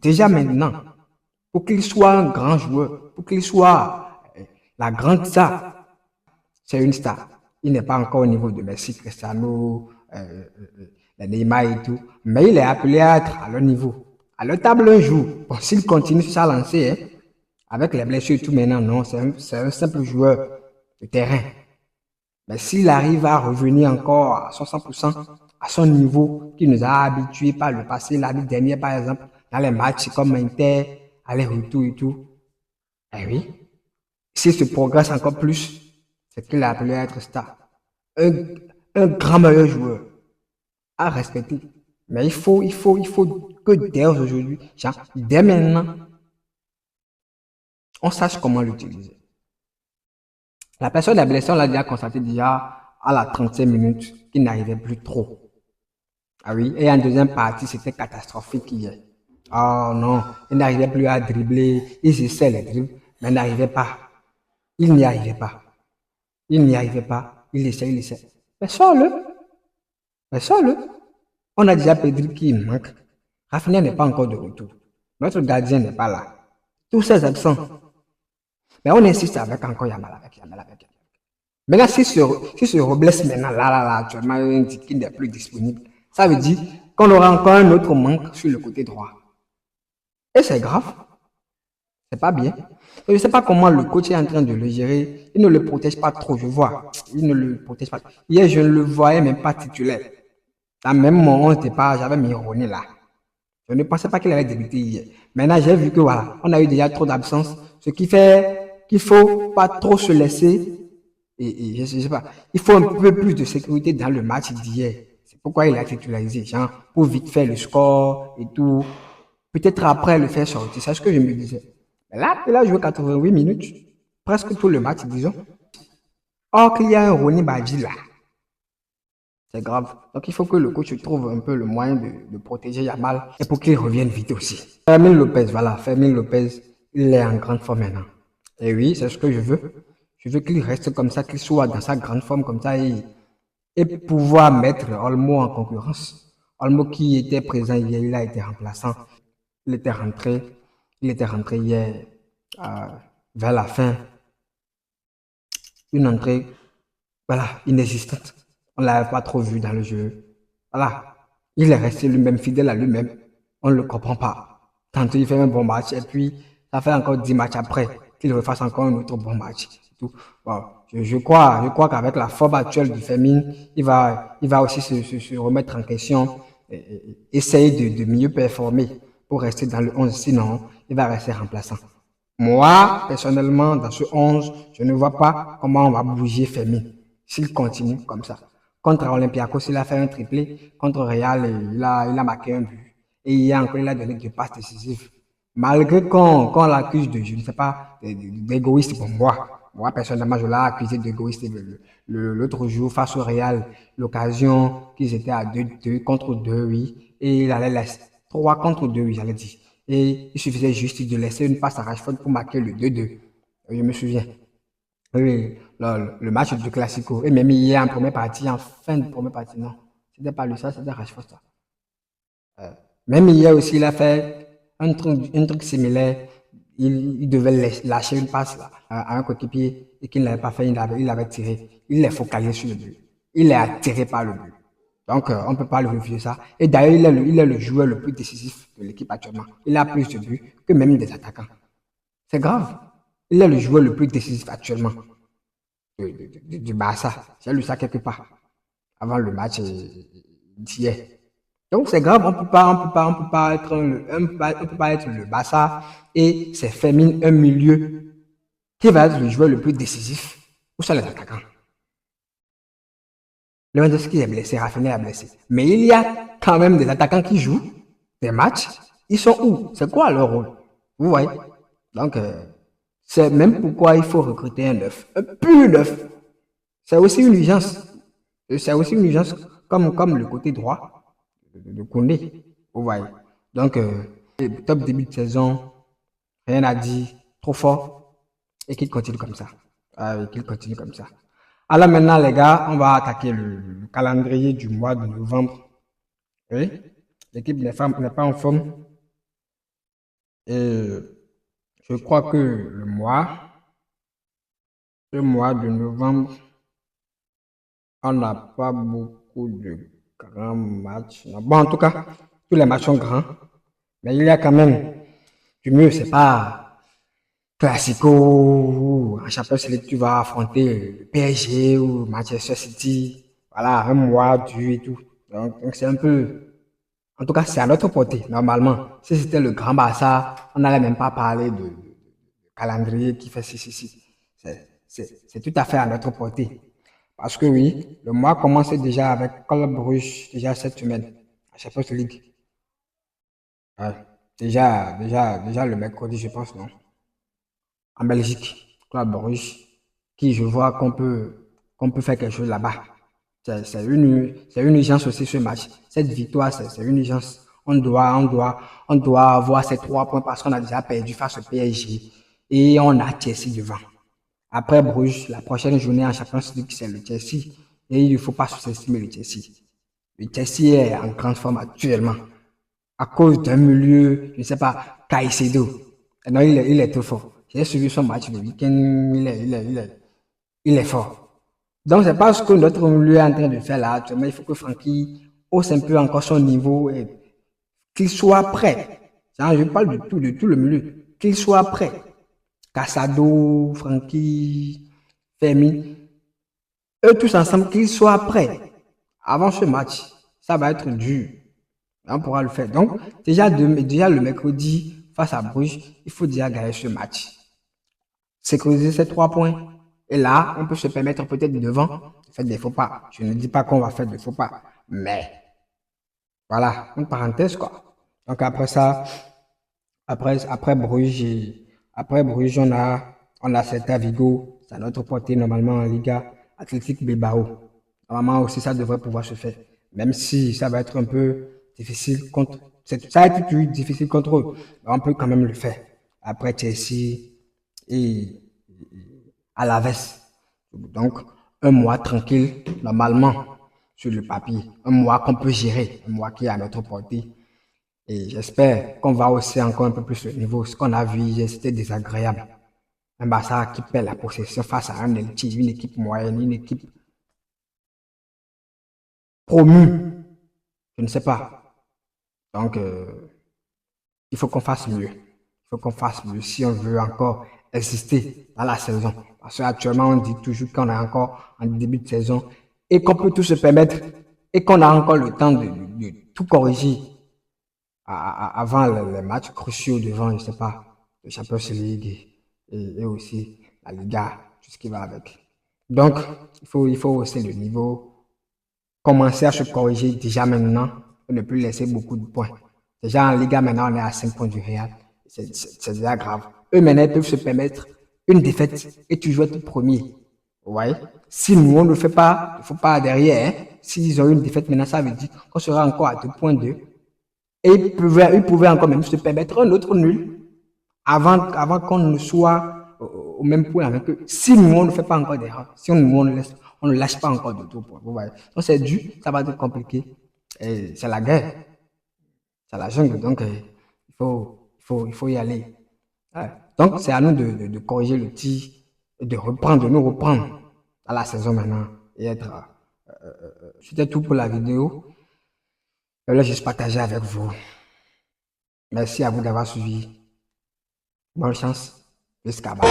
déjà maintenant, pour qu'il soit un grand joueur, pour qu'il soit la grande star, c'est une star. Il n'est pas encore au niveau de Messi, Cristiano, Neymar et tout, mais il est appelé à être à leur niveau, à leur table un jour. Bon, s'il continue sur sa lancée, hein, avec les blessures et tout maintenant, non, c'est un simple joueur de terrain. Mais s'il arrive à revenir encore à 60% à son niveau qui nous a habitués par le passé, l'année dernière par exemple, dans les matchs comme Inter, aller-retour et tout, eh oui, s'il se progresse encore plus, c'est qu'il est appelé à être star. Un, un grand meilleur joueur à respecter. Mais il faut que dès aujourd'hui, dès maintenant, on sache comment l'utiliser. La personne des blessés, on l'a déjà constaté déjà à la 35 minutes qu'il n'arrivait plus trop. Ah oui, et en deuxième partie, c'était catastrophique hier. Oh non, il n'arrivait plus à dribbler, il essaie les dribbles, mais n'arrivait pas. Il n'y arrivait pas. Il n'y arrivait pas. Il essaie, il essaie. Mais sors-le. Mais sors-le. On a déjà Pedri qui manque. Rafinha n'est pas encore de retour. Notre gardien n'est pas là. Tous ces absents. Mais on insiste avec encore Yamal, avec Yamal, avec Yamal. Maintenant, si ce Robles maintenant, là, actuellement, qui n'est plus disponible, ça veut dire qu'on aura encore un autre manque sur le côté droit. Et c'est grave. C'est pas bien. Je ne sais pas comment le coach est en train de le gérer. Il ne le protège pas trop, je vois. Il ne le protège pas. Hier, je ne le voyais même pas titulaire. À même moment, j'avais mis René là. Je ne pensais pas qu'il allait débuter hier. Maintenant, j'ai vu que voilà, on a eu déjà trop d'absence, ce qui fait qu'il faut pas trop se laisser. Et je sais pas, il faut un peu plus de sécurité dans le match d'hier. C'est pourquoi il a titularisé, genre, pour vite faire le score et tout. Peut-être après le faire sortir, c'est ce que je me disais. Mais là, il a joué 88 minutes, presque tout le match, disons. Or qu'il y a un Ronny Badji là. C'est grave. Donc il faut que le coach trouve un peu le moyen de protéger Yamal et pour qu'il revienne vite aussi. Fermin Lopez, voilà, Fermin Lopez, il est en grande forme maintenant. Et oui, c'est ce que je veux. Je veux qu'il reste comme ça, qu'il soit dans sa grande forme comme ça et pouvoir mettre Olmo en concurrence. Olmo qui était présent hier, il a été remplaçant. Il était rentré, il était rentré hier euh, vers la fin. Une entrée, voilà, inexistante. On ne l'avait pas trop vu dans le jeu. Voilà. Il est resté lui-même, fidèle à lui-même. On ne le comprend pas. Tantôt, il fait un bon match et puis, ça fait encore 10 matchs après qu'il refasse encore un autre bon match. Tout. Bon, je crois qu'avec la forme actuelle du Féminin, il va aussi se remettre en question, essayer de mieux performer pour rester dans le 11. Sinon, il va rester remplaçant. Moi, personnellement, dans ce 11, je ne vois pas comment on va bouger Fermi s'il continue comme ça. Contre Olympiakos, il a fait un triplé. Contre Real, il a marqué un but. Et hier encore, il a donné deux passes décisives. Malgré qu'on l'accuse de, je ne sais pas, d'égoïste pour moi. Moi, personnellement, je l'ai accusé d'égoïste l'autre jour face au Real. L'occasion qu'ils étaient à 2 contre 2, oui. Et il allait laisser 3 contre 2, oui, j'allais dire. Et il suffisait juste de laisser une passe à Rashford pour marquer le 2-2. Je me souviens. Oui, le match du Classico. Et même hier en première partie, en fin de première partie, non. C'était pas lui, ça, c'était Rashford. Ça. Même hier aussi, il a fait un truc similaire. Il devait lâcher une passe là, à un coéquipier et qu'il n'avait pas fait, il avait tiré. Il est focalisé sur le but. Il est attiré par le but. Donc, on ne peut pas le refuser ça. Et d'ailleurs, il est le joueur le plus décisif de l'équipe actuellement. Il a plus de buts que même des attaquants. C'est grave. Il est le joueur le plus décisif actuellement du Barça. J'ai lu ça quelque part avant le match d'hier. Donc c'est grave, on peut pas être on peut pas être le Barça et c'est Fermin un milieu qui va être le joueur le plus décisif. Où sont les attaquants? Lewandowski est blessé, Rafinha est blessé. Mais il y a quand même des attaquants qui jouent des matchs. Ils sont où? C'est quoi leur rôle? Vous voyez? Donc, c'est même pourquoi il faut recruter un neuf. Un pur neuf. C'est aussi une urgence. C'est aussi une urgence comme le côté droit de Koundé. Vous voyez? Donc, top début de saison, rien à dire, trop fort, et qu'il continue comme ça. Qu'il continue comme ça. Alors maintenant, les gars, on va attaquer le calendrier du mois de novembre. Oui, l'équipe n'est pas en forme. Et je crois que le mois de novembre, on n'a pas beaucoup de grands matchs. Bon, en tout cas, tous les matchs sont grands. Mais il y a quand même du mieux, c'est pas Classico ou en Champions League, tu vas affronter le PSG ou Manchester City. Voilà, un mois dur et tout. Donc c'est un peu. En tout cas, c'est à notre portée, normalement. Si c'était le Grand Barça, on n'allait même pas parler de calendrier qui fait si. C'est tout à fait à notre portée. Parce que oui, le mois commence déjà avec Club Brugge, déjà cette semaine, à Champions League. Ouais. Déjà le mercredi, je pense, non? En Belgique, Club Brugge, qui je vois qu'on peut faire quelque chose là-bas. C'est une urgence aussi ce match. Cette victoire, c'est une urgence. On doit avoir ces 3 points parce qu'on a déjà perdu face au PSG et on a Chelsea devant. Après Bruges, la prochaine journée en Champions League, c'est le Chelsea. Et il ne faut pas sous-estimer le Chelsea. Le Chelsea est en grande forme actuellement. À cause d'un milieu, je ne sais pas, Caicedo. Non, il est trop fort. J'ai suivi son match le week-end, il est fort. Donc, c'est pas ce que notre milieu est en train de faire là actuellement. Il faut que Francky hausse un peu encore son niveau et qu'il soit prêt. Je parle de tout le milieu. Qu'il soit prêt. Casado, Francky, Fermi, eux tous ensemble, qu'ils soient prêts avant ce match. Ça va être dur. On pourra le faire. Donc, déjà le mercredi, face à Bruges, il faut déjà gagner ce match. Sécuriser ces 3 points. Et là, on peut se permettre peut-être devant de faire des faux pas. Je ne dis pas qu'on va faire des faux pas. Mais, voilà, une parenthèse, quoi. Donc, après ça, après Bruges, on a Celta Vigo, c'est à notre portée normalement en Liga, Athletic Bilbao. Normalement aussi, ça devrait pouvoir se faire. Même si ça va être un peu difficile contre, ça a été plus difficile contre eux, mais on peut quand même le faire. Après Chelsea et Alaves. Donc, un mois tranquille, normalement, sur le papier. Un mois qu'on peut gérer, un mois qui est à notre portée. Et j'espère qu'on va hausser encore un peu plus le niveau. Ce qu'on a vu hier, c'était désagréable. Un Barça qui perd la possession face à un Elche, une équipe moyenne, une équipe promue. Je ne sais pas. Donc, il faut qu'on fasse mieux. Il faut qu'on fasse mieux si on veut encore exister dans la saison. Parce qu'actuellement, on dit toujours qu'on est encore en début de saison et qu'on peut tout se permettre et qu'on a encore le temps de tout corriger avant les matchs cruciaux devant, je ne sais pas, le Champions League et aussi la Liga, tout ce qui va avec. Donc, il faut hausser le niveau, commencer à se corriger déjà maintenant et ne plus laisser beaucoup de points. Déjà en Liga, maintenant, on est à 5 points du Real. C'est déjà grave. Eux, maintenant, ils peuvent se permettre une défaite et tu joues être premier. Vous voyez? Si nous, on ne le fait pas, il ne faut pas derrière. Hein? S'ils ont une défaite maintenant, ça veut dire qu'on sera encore à 2 points d'eux. Et ils pouvaient encore même se permettre un autre nul avant qu'on ne soit au même point avec eux. Si nous, on ne fait pas encore d'erreur, si on ne lâche pas encore de tout point. Vous voyez. Donc c'est dur, ça va être compliqué. C'est la guerre, c'est la jungle. Donc il faut y aller. Ouais. Donc c'est à nous de corriger le tir, de nous reprendre à la saison maintenant et être. C'était tout pour la vidéo. Je voulais juste partager avec vous. Merci à vous d'avoir suivi. Bonne chance. Jusqu'à bas.